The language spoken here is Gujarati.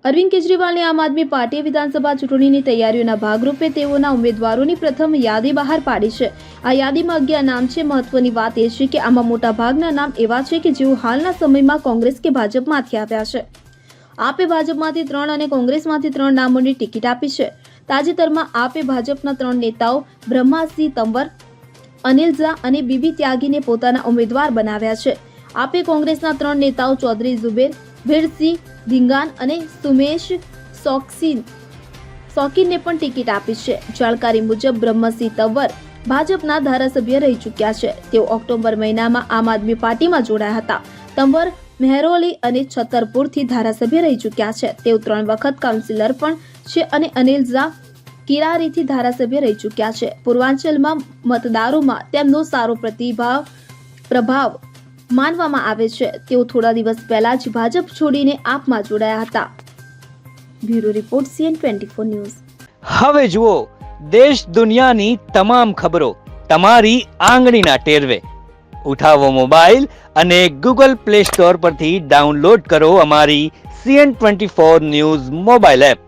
અરવિંદ કેજરીવાલની આમ આદમી પાર્ટીએ વિધાનસભા ચૂંટણીની તૈયારીઓના ભાગરૂપે તેઓના ઉમેદવારોની પ્રથમ યાદી બહાર પાડી છે. આ યાદીમાં 11 નામ છે. મહત્વની વાત એ છે કે આમાં મોટા ભાગના નામ એવા છે કે જેઓ હાલના સમયમાં કોંગ્રેસ કે ભાજપમાંથી આવ્યા છે. આપે ભાજપમાંથી 3 અને કોંગ્રેસમાંથી 3 નામોની ટિકિટ આપી છે. તાજેતરમાં આપે ભાજપના 3 નેતાઓ બ્રહ્માસિંહ તંવર, અનિલ ઝા અને બીબી ત્યાગીને પોતાના ઉમેદવાર બનાવ્યા છે. આપે કોંગ્રેસના 3 નેતાઓ ચૌધરી ઝુબેર, ભીરસિંહ ધીંગાન અને સુમેશ શોકીનને પણ ટિકિટ આપી છે. જાણકારી મુજબ બ્રહ્મસિંહ તંવર ભાજપના ધારાસભ્ય રહી ચૂક્યા છે. તેઓ ઓક્ટોબર મહિનામાં આમ આદમી પાર્ટીમાં જોડાયા હતા. તંવર મહેરૌલી અને છતરપુરથી ધારાસભ્ય રહી ચૂક્યા છે. તેઓ 3 વખત કાઉન્સિલર પણ છે અને અનિલ ઝા કિરારીથી ધારાસભ્ય રહી ચૂક્યા છે. પૂર્વાંચલમાં મતદારોમાં તેમનો સારો પ્રભાવ માનવામાં આવે છે. તેઓ થોડા દિવસ પહેલા જ ભાજપ છોડીને આપમાં જોડાયા હતા. Bureau report CN24 news. હવે જુઓ દેશ દુનિયાની તમામ ખબરો તમારી આંગળીના ટેરવે. ઉઠાવો મોબાઈલ અને Google Play Store પરથી ડાઉનલોડ કરો અમારી CN24 ન્યૂઝ મોબાઈલ એપ.